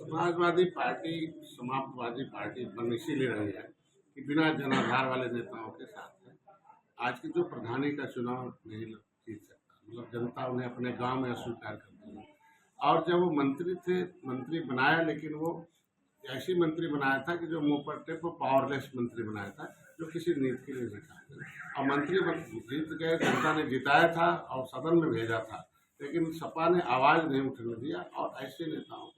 Samajwadi party Samajwadi party बन इसीलिए रही है कि बिना जनाधार वाले नेताओं के साथ है। आज की जो प्रधानी का चुनाव नहीं जीत सकता, मतलब जनता उन्हें अपने गांव में अस्वीकार कर दी। और जब वो मंत्री थे, मंत्री बनाया, लेकिन वो ऐसी मंत्री बनाया था कि जो मुंह पर टेप वो पावरलेस मंत्री बनाया था, जो किसी नीति के लिए नहीं था। और मंत्री जीत गए, जनता ने जिताया था और सदन में भेजा था, लेकिन सपा ने आवाज नहीं उठने दिया। और ऐसे नेताओं को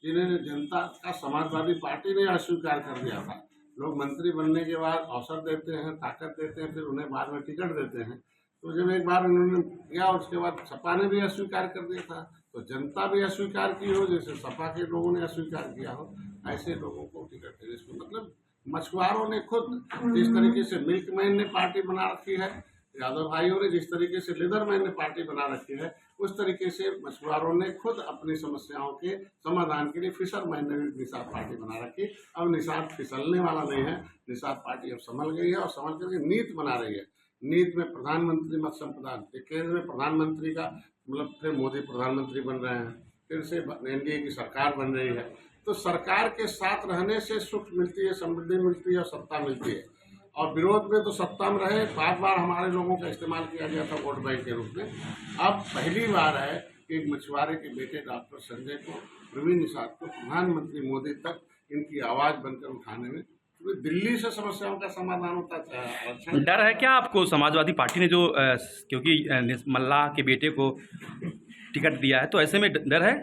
जिन्हें जनता का समाजवादी पार्टी ने अस्वीकार कर दिया था, लोग मंत्री बनने के बाद अवसर देते हैं, ताकत देते हैं, फिर उन्हें बाद में टिकट देते हैं। तो जब एक बार उन्होंने किया, उसके बाद सपा ने भी अस्वीकार कर दिया था, तो जनता भी अस्वीकार की हो, जैसे सपा के लोगों ने अस्वीकार किया हो, ऐसे लोगों को टिकट देने। इसमें मतलब मछुआरों ने खुद जिस तरीके से मिल्कमैन ने पार्टी बना रखी है, यादव भाइयों ने जिस तरीके से लेदरमैन ने पार्टी बना रखी है, उस तरीके से मछुआरों ने खुद अपनी समस्याओं के समाधान के लिए फिशरमैन ने भी निषाद पार्टी बना रखी। अब निषाद फिसलने वाला नहीं है, निषाद पार्टी अब संभल गई है और संभल करके नीति बना रही है। नीति में प्रधानमंत्री मत्स्य संपदा, केंद्र में प्रधानमंत्री का मतलब फिर मोदी प्रधानमंत्री बन रहे हैं, फिर से एनडीए की सरकार बन रही है। तो सरकार के साथ रहने से सुख मिलती है, समृद्धि मिलती है और सत्ता मिलती है। और विरोध में तो सत्ता में रहे, बार बार हमारे लोगों का इस्तेमाल किया गया था वोट बैंक के रूप में। अब पहली बार है कि मछुआरे के बेटे डॉक्टर संजय को, प्रवीण निषाद को प्रधानमंत्री मोदी तक इनकी आवाज बनकर उठाने में, तो दिल्ली से समस्याओं का समाधान होता है। डर है क्या आपको समाजवादी पार्टी ने जो क्योंकि मल्लाह के बेटे को टिकट दिया है, तो ऐसे में डर है?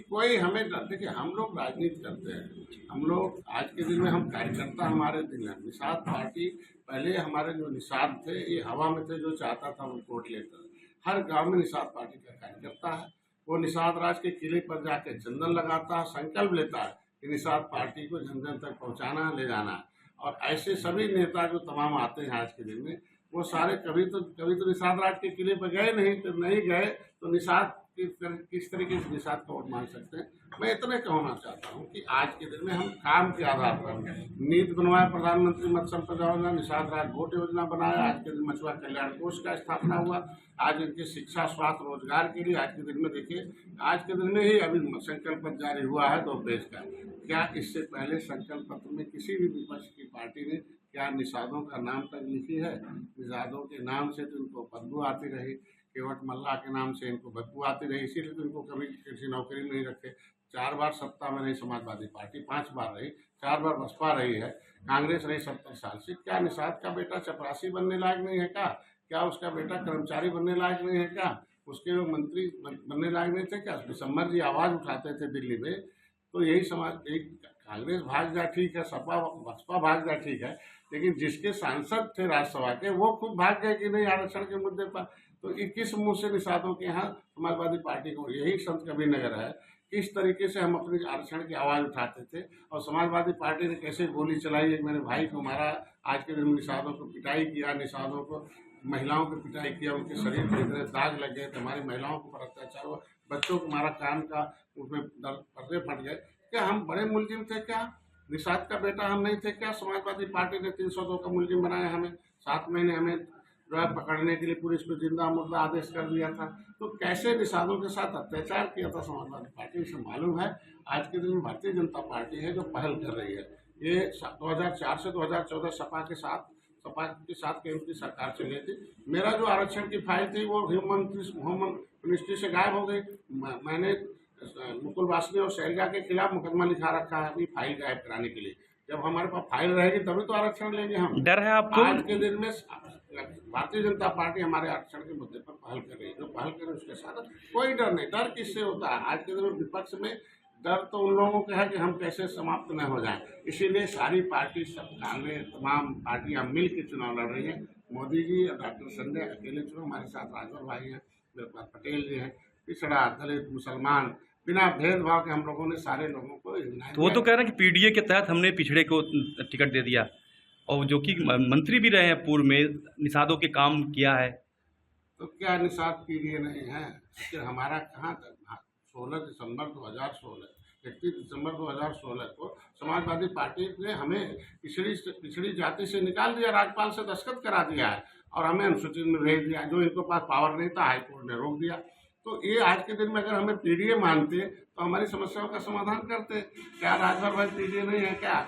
कोई हमें देखिए, हम लोग राजनीति करते हैं, हम लोग आज के दिन में हम कार्यकर्ता हमारे दिन है। निषाद पार्टी पहले हमारे जो निषाद थे ये हवा में थे, जो चाहता था वो वोट लेता। हर गांव में निषाद पार्टी का कार्यकर्ता है, वो निषाद राज के किले पर जाके चंदन लगाता है, संकल्प लेता है कि निषाद पार्टी को जन जन तक पहुँचाना, ले जाना है। और ऐसे सभी नेता जो तमाम आते हैं आज के दिन में, वो सारे कभी तो निषाद राज के किले पर गए नहीं, तो नहीं गए तो निषाद किस तरीके से निषाद का वोट मांग सकते हैं। मैं इतने कहना चाहता हूँ कि आज के दिन में हम काम के आधार पर नीति बनवाया, प्रधानमंत्री मत्स्य संपदा योजना, निषाद राज वोट योजना बनाया, आज के दिन मछुआ कल्याण कोष का स्थापना हुआ, आज इनके शिक्षा, स्वास्थ्य, रोजगार के लिए आज के दिन में देखिए, आज के दिन में ही अभी संकल्प पत्र जारी हुआ है 2 पेज का। क्या इससे पहले संकल्प पत्र में किसी भी विपक्ष की पार्टी ने क्या निषादों का नाम तक लिखी है? निषादों के नाम से तो इनको बदबू आती रही, केवट मल्लाह के नाम से इनको बदबू आती रही, इसीलिए तो इनको कभी किसी नौकरी में नहीं रखे। 4 बार सत्ता में रही समाजवादी पार्टी, 5 बार रही, 4 बार बसपा रही है, कांग्रेस रही 70 साल से। क्या निषाद का बेटा चपरासी बनने लायक नहीं है क्या? क्या उसका बेटा कर्मचारी बनने लायक नहीं है क्या? उसके लोग मंत्री बनने लायक नहीं थे क्या? दिसंबर जी आवाज़ उठाते थे दिल्ली में, तो यही समाज, एक कांग्रेस भाग जाए ठीक है, सपा बसपा भाग जाए ठीक है, लेकिन जिसके सांसद थे राज्यसभा के वो खुद भाग गए कि नहीं आरक्षण के मुद्दे पर। तो किस मुंह से निषादों के यहाँ समाजवादी पार्टी को, यही संत कबीर नगर है, किस तरीके से हम अपने आरक्षण की आवाज़ उठाते थे और समाजवादी पार्टी ने कैसे गोली चलाई, एक मेरे भाई को मारा, आज के दिन निषादों को पिटाई किया, निषादों को, महिलाओं को पिटाई किया, उनके शरीर पर इतने दाग लग गए, हमारी महिलाओं के ऊपर अत्याचार हुआ, बच्चों को मारा, कान का उसमें पर्दे फट गए। क्या हम बड़े मुलजिम थे क्या? निषाद का बेटा हम नहीं थे क्या? समाजवादी पार्टी ने 302 का मुलजिम बनाया हमें, 7 महीने हमें जो है पकड़ने के लिए पुलिस को जिंदा मुर्दा आदेश कर दिया था। तो कैसे निषादों के साथ अत्याचार किया था समाजवादी पार्टी, इसे मालूम है। आज के दिन में भारतीय जनता पार्टी है जो पहल कर रही है। ये 2004 से 2014 सपा के साथ केंद्र की सरकार चली थी। मेरा जो आरक्षण की फाइल थी वो होम मिनिस्ट्री से गायब हो गई। मैंने मुकुल वासनी और शैलजा के खिलाफ मुकदमा लिखा रखा है अभी फाइल गायब कराने के लिए। जब हमारे पास फाइल रहेगी तभी तो आरक्षण लेंगे हम। डर है आपको? आज के दिन में भारतीय जनता पार्टी हमारे आरक्षण के मुद्दे पर पहल कर रही है, जो पहल करे उसके साथ कोई डर नहीं। डर किससे होता है? आज के दिन में विपक्ष में डर तो उन लोगों का है कि हम कैसे समाप्त न हो जाएं। इसीलिए सारी पार्टी, सब कांग्रेस, तमाम पार्टियां मिल के चुनाव लड़ रही हैं। मोदी जी और डॉक्टर संजय अकेले चुनाव, हमारे साथ राजभर भाई हैं, मेरे पास पटेल जी हैं, पिछड़ा, दलित, मुसलमान, बिना भेदभाव के हम लोगों ने सारे लोगों को। तो वो तो कह रहे हैं कि पीडीए के तहत हमने पिछड़े को टिकट दे दिया, और जो कि मंत्री भी रहे हैं पूर्व में, निषादों के काम किया है। तो क्या निषाद पीडीए नहीं है? फिर हमारा कहाँ तक? 16 दिसंबर 2016, 31 दिसंबर 2016 को समाजवादी पार्टी ने हमें पिछड़ी जाति से निकाल दिया, राज्यपाल से दस्तखत करा दिया है और हमें अनुसूचित में भेज दिया। जो इनको पास पावर नहीं था, हाईकोर्ट ने रोक दिया। तो ये आज के दिन में अगर हमें पीडीए मानते तो हमारी समस्याओं का समाधान करते। क्या राजभर भाई पीडीए नहीं है क्या?